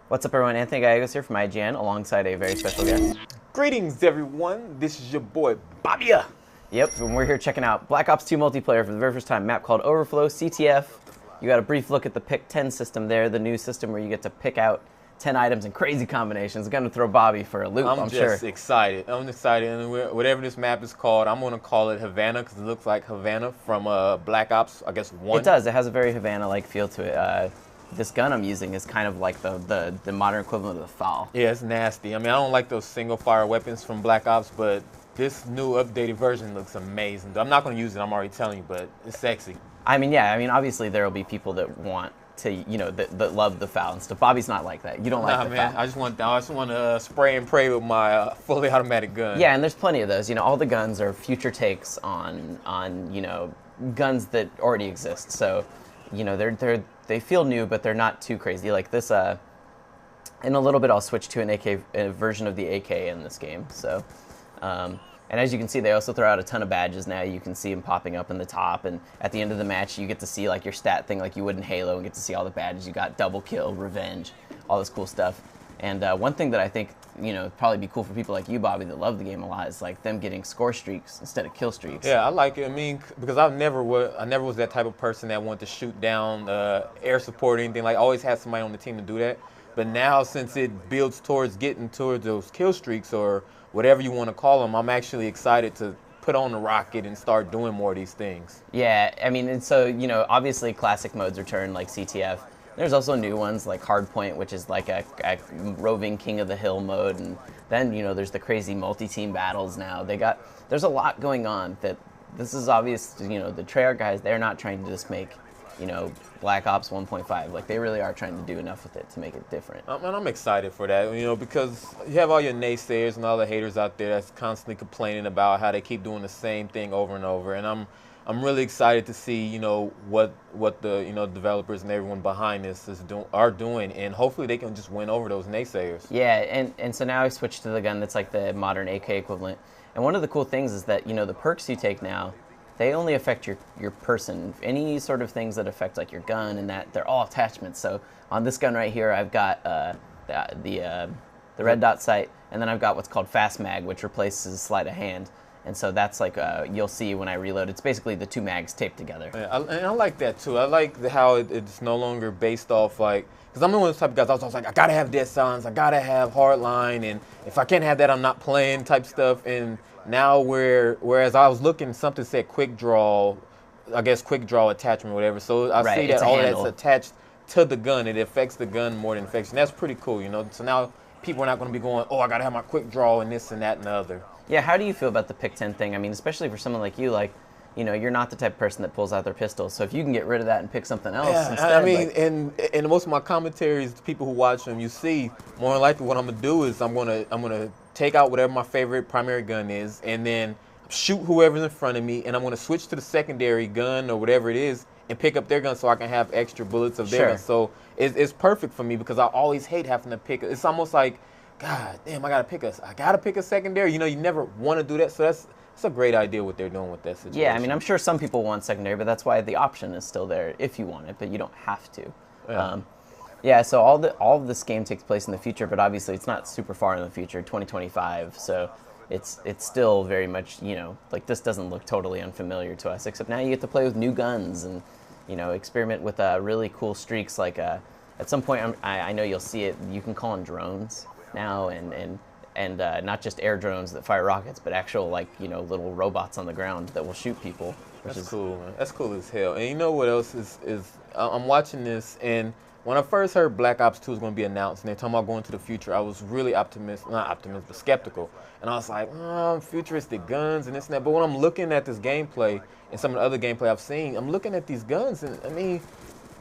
What's up, everyone? Anthony Gallegos here from IGN alongside a very special guest. Greetings, everyone. This is your boy, Bobby. Yep, and we're here checking out Black Ops 2 multiplayer for the very first time. Map called Overflow, CTF. You got a brief look at the Pick 10 system there, the new system where you get to pick out 10 items in crazy combinations. Going to throw Bobby for a loop, I'm sure. I'm just excited. I'm excited. And whatever this map is called, I'm going to call it Havana because it looks like Havana from Black Ops, I guess, 1. It does. It has a very Havana-like feel to it. This gun I'm using is kind of like the modern equivalent of the FAL. Yeah, it's nasty. I mean, I don't like those single-fire weapons from Black Ops, but this new updated version looks amazing. I'm not going to use it, I'm already telling you, but it's sexy. I mean, yeah. I mean, obviously there will be people that want to, you know, that love the FAL and stuff. Bobby's not like that. You don't like the man. FAL. I just want to spray and pray with my fully automatic gun. Yeah, and there's plenty of those. You know, all the guns are future takes on you know, guns that already exist. So, you know, they feel new, but they're not too crazy. Like this, in a little bit, I'll switch to a version of the AK in this game. So, and as you can see, they also throw out a ton of badges now. You can see them popping up in the top, and at the end of the match, you get to see like your stat thing like you would in Halo, and get to see all the badges you got: double kill, revenge, all this cool stuff. And one thing that I think, you know, probably be cool for people like you, Bobby, that love the game a lot, is like them getting score streaks instead of kill streaks. Yeah, I like it. I mean, because I never was that type of person that wanted to shoot down air support or anything. Like, I always had somebody on the team to do that. But now, since it builds towards getting towards those kill streaks or whatever you want to call them, I'm actually excited to put on the rocket and start doing more of these things. Yeah, I mean, and so, you know, obviously classic modes return like CTF. There's also new ones like Hardpoint, which is like a roving king of the hill mode, and then, you know, there's the crazy multi-team battles now. There's a lot going on. That this is obvious, you know, the Treyarch guys, they're not trying to just make, you know, Black Ops 1.5. Like, they really are trying to do enough with it to make it different. And I'm excited for that, you know, because you have all your naysayers and all the haters out there that's constantly complaining about how they keep doing the same thing over and over, and I'm really excited to see, you know, what the, you know, developers and everyone behind this are doing, and hopefully they can just win over those naysayers. Yeah, and so now I switched to the gun that's like the modern AK equivalent. And one of the cool things is that, you know, the perks you take now, they only affect your person. Any sort of things that affect like your gun and that, they're all attachments. So on this gun right here, I've got the red dot sight, and then I've got what's called fast mag, which replaces sleight of hand. And so that's like, you'll see when I reload, it's basically the two mags taped together. Yeah, and I like that too. I like how it's no longer based off like, because I'm one of those type of guys, I was like, I gotta have dead silence, I gotta have hardline, and if I can't have that, I'm not playing type stuff. And now whereas I was looking, something said quick draw, I guess quick draw attachment or whatever. So I see that all that's attached to the gun, it affects the gun more than it affects, and that's pretty cool, you know. So now people are not gonna be going, oh, I gotta have my quick draw and this and that and the other. Yeah, how do you feel about the Pick 10 thing? I mean, especially for someone like you, like, you know, you're not the type of person that pulls out their pistol. So if you can get rid of that and pick something else instead. I mean, like, and most of my commentaries, the people who watch them, you see, more than likely what I'm gonna do is I'm gonna take out whatever my favorite primary gun is, and then shoot whoever's in front of me, and I'm gonna switch to the secondary gun or whatever it is and pick up their gun so I can have extra bullets of their gun. So it's perfect for me because I always hate having to pick. It's almost like, God damn, I gotta pick a secondary. You know, you never want to do that. So that's a greght idea what they're doing with that situation. Yeah, I mean, I'm sure some people want secondary, but that's why the option is still there if you want it, but you don't have to. Yeah. Yeah, so all of this game takes place in the future, but obviously it's not super far in the future, 2025. So it's still very much, you know, like, this doesn't look totally unfamiliar to us, except now you get to play with new guns and, you know, experiment with really cool streaks. Like at some point, I know you'll see it. You can call them drones now, and not just air drones that fire rockets, but actual, like, you know, little robots on the ground that will shoot people. That's cool, man. That's cool as hell. And you know what else is I'm watching this, and when I first heard Black Ops 2 was going to be announced, and they're talking about going to the future, I was really not optimistic, but skeptical. And I was like, futuristic guns and this and that. But when I'm looking at this gameplay and some of the other gameplay I've seen, I'm looking at these guns, and I mean,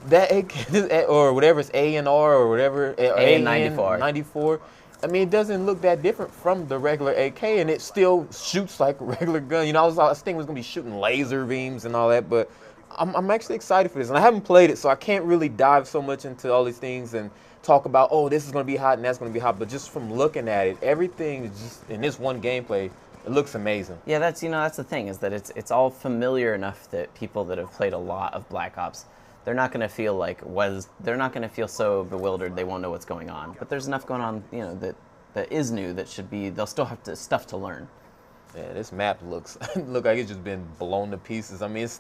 that AK, or whatever, it's ANR or whatever, AN-94. I mean, it doesn't look that different from the regular AK, and it still shoots like a regular gun. You know, I was thinking it was going to be shooting laser beams and all that, but I'm actually excited for this. And I haven't played it, so I can't really dive so much into all these things and talk about, oh, this is going to be hot and that's going to be hot. But just from looking at it, everything is just, in this one gameplay, it looks amazing. Yeah, that's the thing, is that it's all familiar enough that people that have played a lot of Black Ops, they're not going to feel like they're not going to feel so bewildered they won't know what's going on. But there's enough going on, that is new that should be. They'll still have stuff to learn. Yeah, this map looks look like it's just been blown to pieces. I mean, it's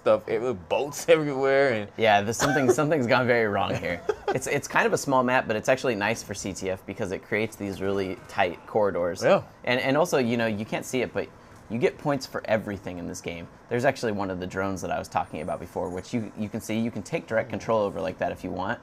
boats everywhere, and yeah, something's gone very wrong here. It's kind of a small map, but it's actually nice for CTF because it creates these really tight corridors. Yeah. And also, you can't see it, but you get points for everything in this game. There's actually one of the drones that I was talking about before, which you can see. You can take direct control over like that if you want,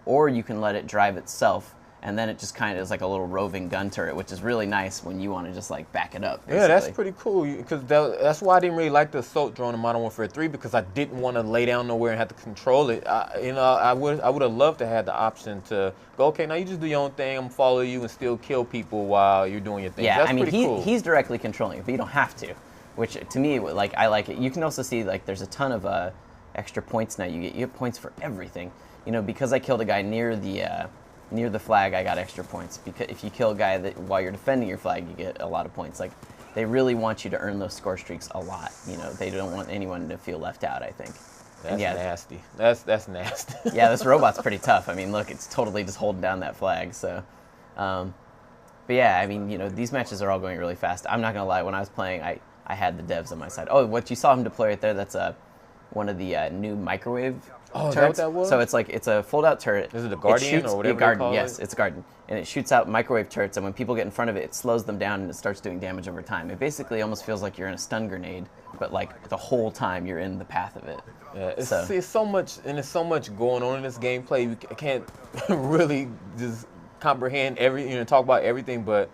or you can let it drive itself. And then it just kind of is like a little roving gun turret, which is really nice when you want to just like back it up. Basically. Yeah, that's pretty cool. Because that's why I didn't really like the assault drone in Modern Warfare 3, because I didn't want to lay down nowhere and have to control it. I would have loved to have the option to go, okay, now you just do your own thing. I'm gonna follow you and still kill people while you're doing your thing. Yeah, that's I mean pretty cool. He's directly controlling it, but you don't have to. Which to me, like I like it. You can also see like there's a ton of extra points now. You get points for everything. Because I killed a guy near the flag, I got extra points. Because if you kill a guy while you're defending your flag, you get a lot of points. Like, they really want you to earn those score streaks a lot. They don't want anyone to feel left out, I think. That's nasty. That's nasty. Yeah, this robot's pretty tough. I mean, look, it's totally just holding down that flag. So, but yeah, I mean, these matches are all going really fast. I'm not gonna lie. When I was playing, I had the devs on my side. Oh, what you saw him deploy right there? That's one of the new microwave. Oh, turrets. is that what that was? So it's a fold-out turret. Is it a Guardian or whatever they call it? Yes, it's a Guardian. And it shoots out microwave turrets, and when people get in front of it, it slows them down and it starts doing damage over time. It basically almost feels like you're in a stun grenade, but like the whole time you're in the path of it. Yeah, it's so much, and there's so much going on in this gameplay. You can't really just comprehend talk about everything, but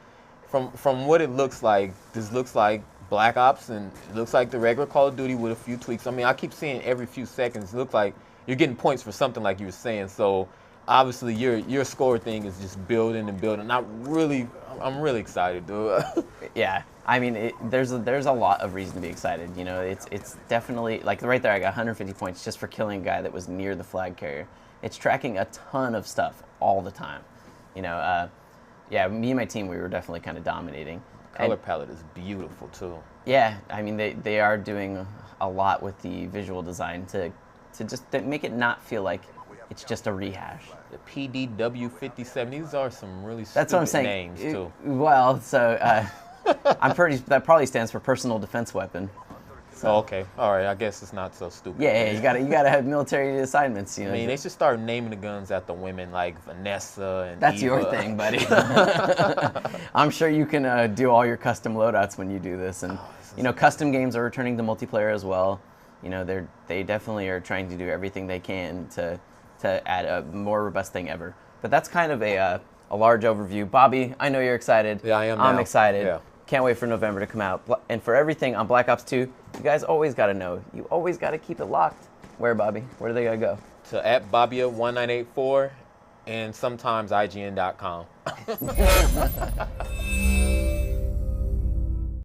from what it looks like, this looks like Black Ops, and it looks like the regular Call of Duty with a few tweaks. I mean, I keep seeing every few seconds, it looks like you're getting points for something, like you were saying. So obviously your score thing is just building and building. I'm really excited, dude. Yeah, I mean, there's a lot of reason to be excited. It's definitely like right there. I got 150 points just for killing a guy that was near the flag carrier. It's tracking a ton of stuff all the time. Yeah, me and my team, we were definitely kind of dominating. Color palette is beautiful too. Yeah, I mean they are doing a lot with the visual design to just make it not feel like it's just a rehash. The PDW57, these are some really That's what I'm stupid saying. names too. Well, so that probably stands for personal defense weapon. So. Oh, okay. All right. I guess it's not so stupid. Yeah, you gotta have military assignments. I mean, they should start naming the guns after women like Vanessa and That's Eva. your thing, buddy. I'm sure you can do all your custom loadouts when you do this, and custom games are returning to multiplayer as well. They definitely are trying to do everything they can to add a more robust thing ever. But that's kind of a large overview. Bobby, I know you're excited. Yeah, I am. I'm now. excited. Yeah. Can't wait for November to come out. And for everything on Black Ops 2, you guys always got to know. You always got to keep it locked. Where, Bobby? Where do they got to go? To @Bobbia1984 and sometimes IGN.com.